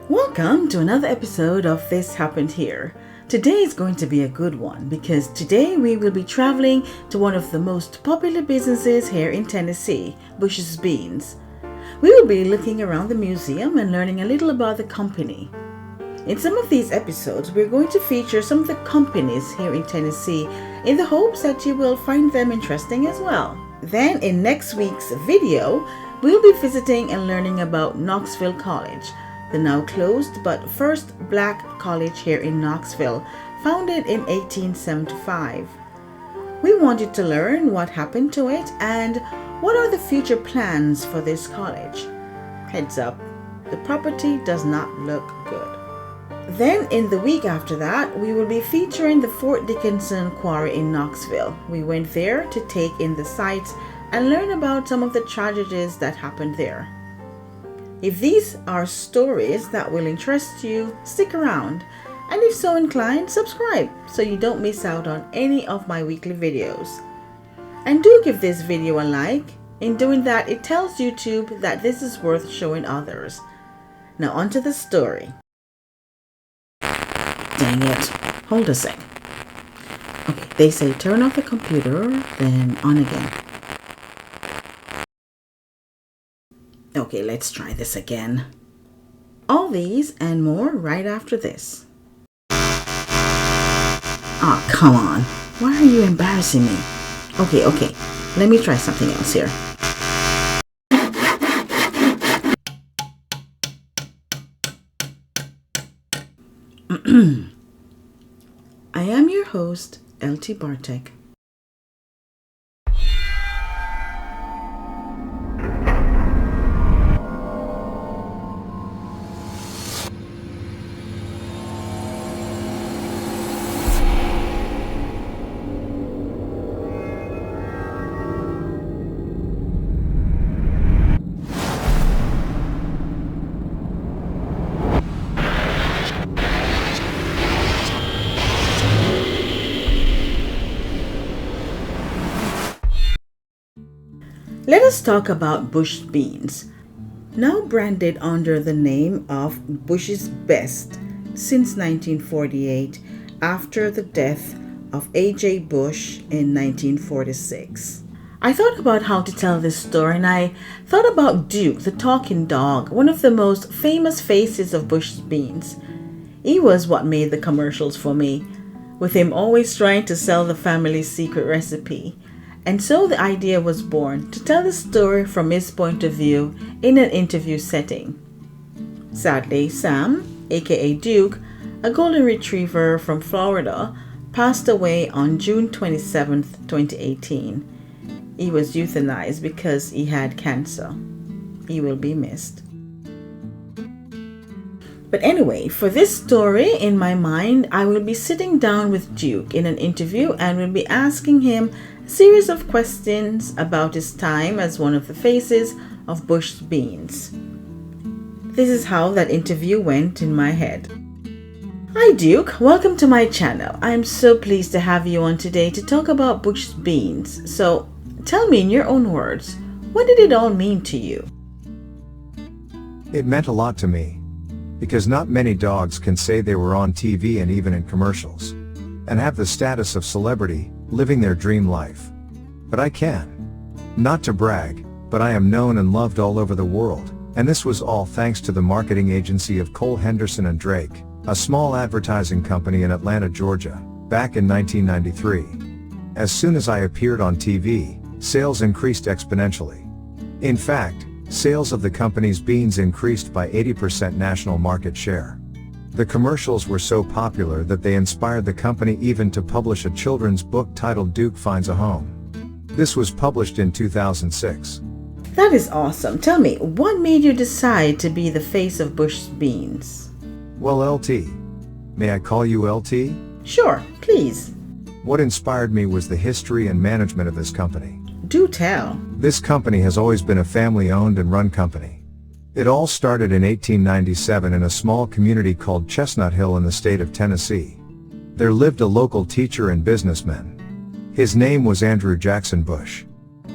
Welcome to another episode of This Happened Here. Today is going to be a good one because today we will be traveling to one of the most popular businesses here in Tennessee, Bush's Beans. We will be looking around the museum and learning a little about the company. In some of these episodes, we're going to feature some of the companies here in Tennessee in the hopes that you will find them interesting as well. Then in next week's video, we'll be visiting and learning about Knoxville College, the now closed but first black college here in Knoxville, founded in 1875. We wanted to learn what happened to it and what are the future plans for this college. Heads up, the property does not look good. Then in the week after that, we will be featuring the Fort Dickinson Quarry in Knoxville. We went there to take in the sights and learn about some of the tragedies that happened there. If these are stories that will interest you, stick around, and if so inclined, subscribe so you don't miss out on any of my weekly videos. And do give this video a like. In doing that, it tells YouTube that this is worth showing others. Now onto the story. Dang it. Hold a sec. Okay, they say turn off the computer, then on again. Okay, let's try this again. All these and more right after this. Ah, come on. Why are you embarrassing me? Okay, let me try something else here. I am your host, LT Bartek. Let us talk about Bush Beans, now branded under the name of Bush's Best since 1948 after the death of A.J. Bush in 1946. I thought about how to tell this story and I thought about Duke, the talking dog, one of the most famous faces of Bush's Beans. He was what made the commercials for me, with him always trying to sell the family's secret recipe. And so the idea was born to tell the story from his point of view in an interview setting. Sadly, Sam, aka Duke, a golden retriever from Florida, passed away on June 27, 2018. He was euthanized because he had cancer. He will be missed. But anyway, for this story in my mind, I will be sitting down with Duke in an interview and will be asking him a series of questions about his time as one of the faces of Bush's Beans. This is how that interview went in my head. Hi Duke, welcome to my channel. I am so pleased to have you on today to talk about Bush's Beans. So tell me in your own words, what did it all mean to you? It meant a lot to me, because not many dogs can say they were on TV and even in commercials, and have the status of celebrity, living their dream life. But I can. Not to brag, but I am known and loved all over the world, and this was all thanks to the marketing agency of Cole Henderson and Drake, a small advertising company in Atlanta, Georgia, back in 1993. As soon as I appeared on TV, sales increased exponentially. In fact, sales of the company's beans increased by 80% national market share. The commercials were so popular that they inspired the company even to publish a children's book titled Duke Finds a Home. This was published in 2006. That is awesome. Tell me, what made you decide to be the face of Bush's Beans? Well, LT. May I call you LT? Sure, please. What inspired me was the history and management of this company. Do tell. This company has always been a family-owned and run company. It all started in 1897 in a small community called Chestnut Hill in the state of Tennessee. There lived a local teacher and businessman. His name was Andrew Jackson Bush,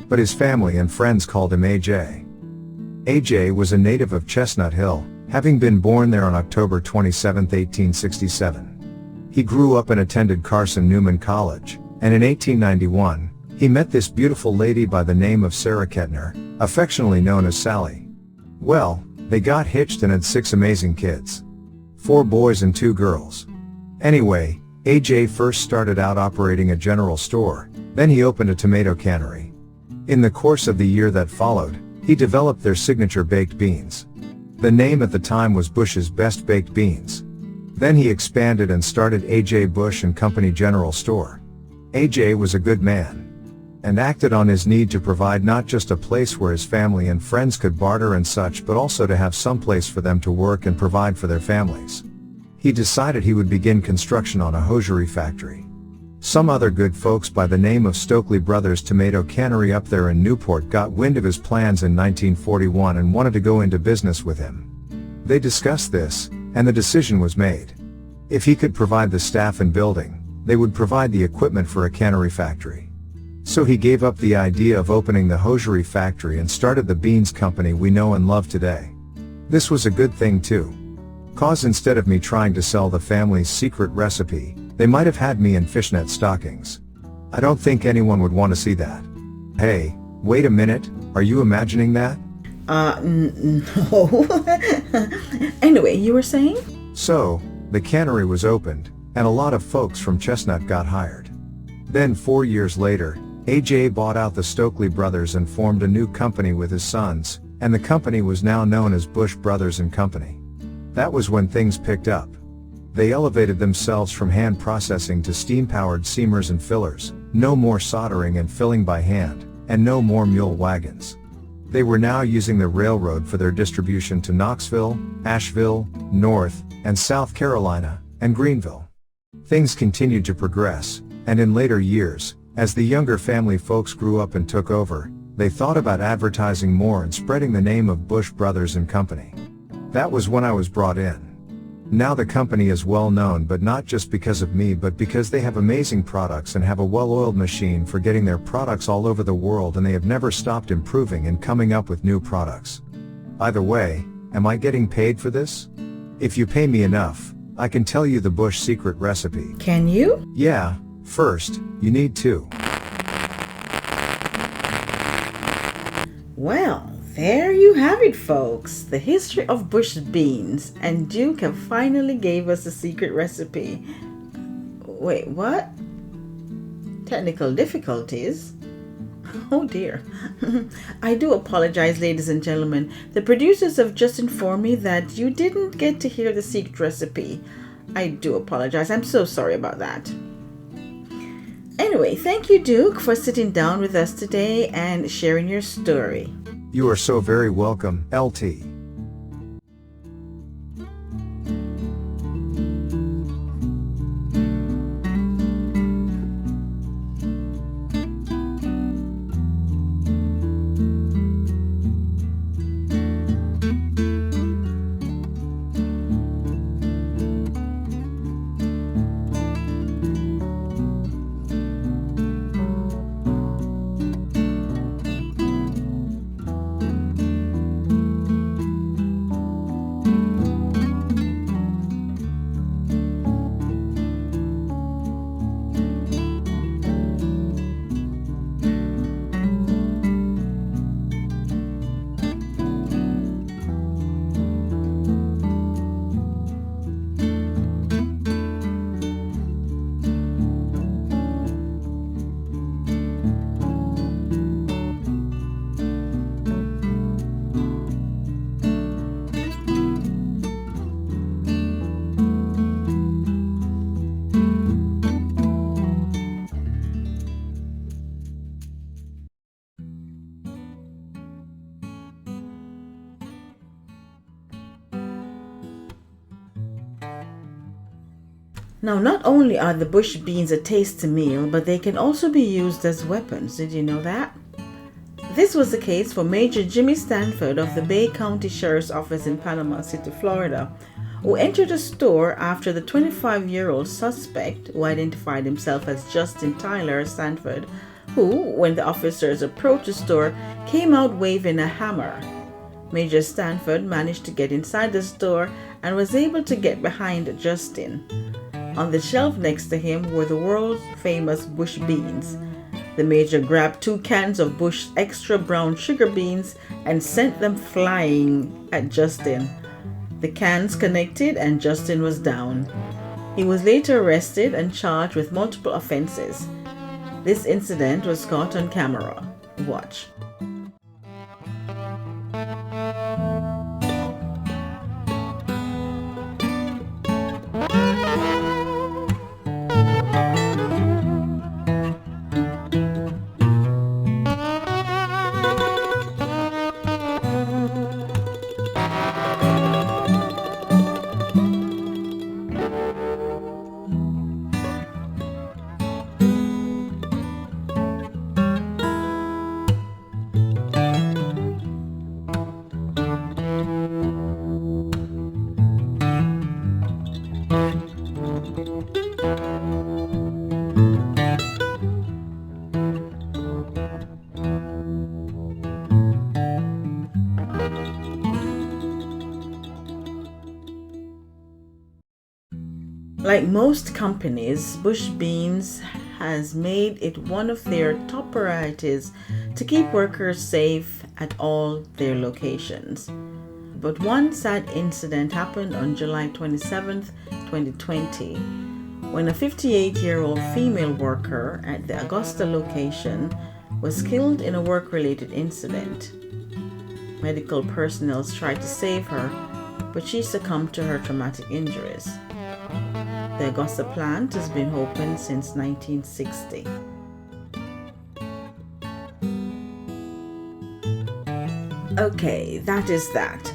but his family and friends called him AJ. AJ was a native of Chestnut Hill, having been born there on October 27, 1867. He grew up and attended Carson Newman College, and in 1891, he met this beautiful lady by the name of Sarah Kettner, affectionately known as Sally. Well, they got hitched and had 6 amazing kids. 4 boys and 2 girls. Anyway, AJ first started out operating a general store, then he opened a tomato cannery. In the course of the year that followed, he developed their signature baked beans. The name at the time was Bush's Best Baked Beans. Then he expanded and started AJ Bush and Company General Store. AJ was a good man and acted on his need to provide not just a place where his family and friends could barter and such, but also to have some place for them to work and provide for their families. He decided he would begin construction on a hosiery factory. Some other good folks by the name of Stokely Brothers Tomato Cannery up there in Newport got wind of his plans in 1941 and wanted to go into business with him. They discussed this, and the decision was made. If he could provide the staff and building, they would provide the equipment for a cannery factory. So he gave up the idea of opening the hosiery factory and started the beans company we know and love today. This was a good thing too. 'Cause instead of me trying to sell the family's secret recipe, they might have had me in fishnet stockings. I don't think anyone would want to see that. Hey, wait a minute, are you imagining that? No. Anyway, you were saying? So, the cannery was opened, and a lot of folks from Chestnut got hired. Then 4 years later, AJ bought out the Stokely brothers and formed a new company with his sons, and the company was now known as Bush Brothers and Company. That was when things picked up. They elevated themselves from hand processing to steam-powered seamers and fillers, no more soldering and filling by hand, and no more mule wagons. They were now using the railroad for their distribution to Knoxville, Asheville, North and South Carolina, and Greenville. Things continued to progress, and in later years, as the younger family folks grew up and took over, they thought about advertising more and spreading the name of Bush Brothers and Company. That was when I was brought in. Now the company is well known, but not just because of me, but because they have amazing products and have a well-oiled machine for getting their products all over the world, and they have never stopped improving and coming up with new products. Either way, am I getting paid for this? If you pay me enough, I can tell you the Bush secret recipe. Can you? Yeah, first, you need to. Well, there you have it, folks. The history of Bush beans, and Duke have finally gave us the secret recipe. Wait, what? Technical difficulties? Oh dear. I do apologize, ladies and gentlemen. The producers have just informed me that you didn't get to hear the secret recipe. I do apologize. I'm so sorry about that. Anyway, thank you, Duke, for sitting down with us today and sharing your story. You are so very welcome, LT. Now, not only are the bush beans a tasty meal, but they can also be used as weapons. Did you know that? This was the case for Major Jimmy Stanford of the Bay County Sheriff's Office in Panama City, Florida, who entered a store after the 25-year-old suspect, who identified himself as Justin Tyler Stanford, who, when the officers approached the store, came out waving a hammer. Major Stanford managed to get inside the store and was able to get behind Justin. On the shelf next to him were the world's famous Bush beans. The Major grabbed 2 cans of Bush extra brown sugar beans and sent them flying at Justin. The cans connected and Justin was down. He was later arrested and charged with multiple offenses. This incident was caught on camera. Watch. Like most companies, Bush Beans has made it one of their top priorities to keep workers safe at all their locations. But one sad incident happened on July 27, 2020, when a 58-year-old female worker at the Augusta location was killed in a work-related incident. Medical personnel tried to save her, but she succumbed to her traumatic injuries. The Augusta plant has been open since 1960. Okay, that is that.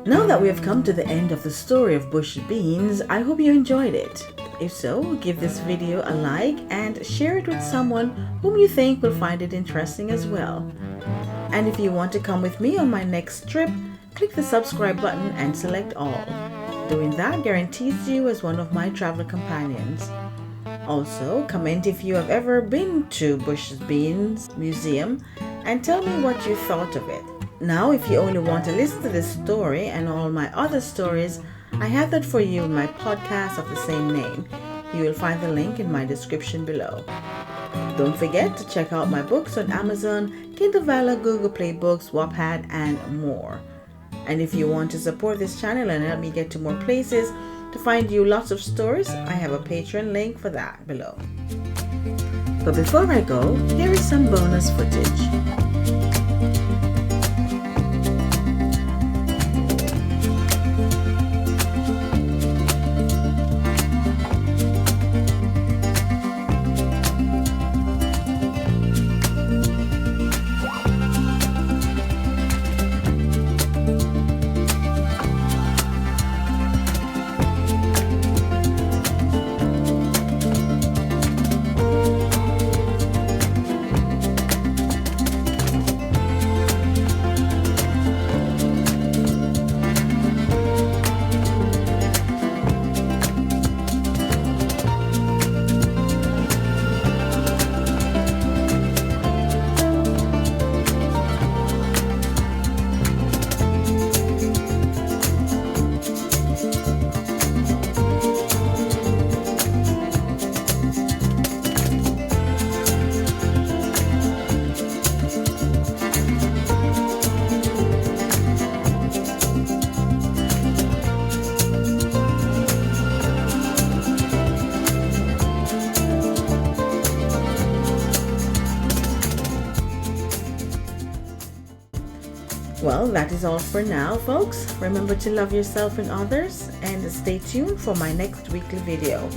Now that we have come to the end of the story of Bush Beans, I hope you enjoyed it. If so, give this video a like and share it with someone whom you think will find it interesting as well. And if you want to come with me on my next trip, click the subscribe button and select all. Doing that guarantees you as one of my travel companions. Also, comment if you have ever been to Bush Beans Museum and tell me what you thought of it. Now, if you only want to listen to this story and all my other stories, I have that for you in my podcast of the same name. You will find the link in my description below. Don't forget to check out my books on Amazon, Kindle Vella, Google Play Books, Wattpad, and more. And if you want to support this channel and help me get to more places to find you lots of stories, I have a Patreon link for that below. But before I go, here is some bonus footage. Well, that is all for now, folks. Remember to love yourself and others, and stay tuned for my next weekly video.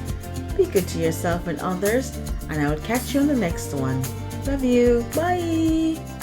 Be good to yourself and others, and I will catch you on the next one. Love you. Bye.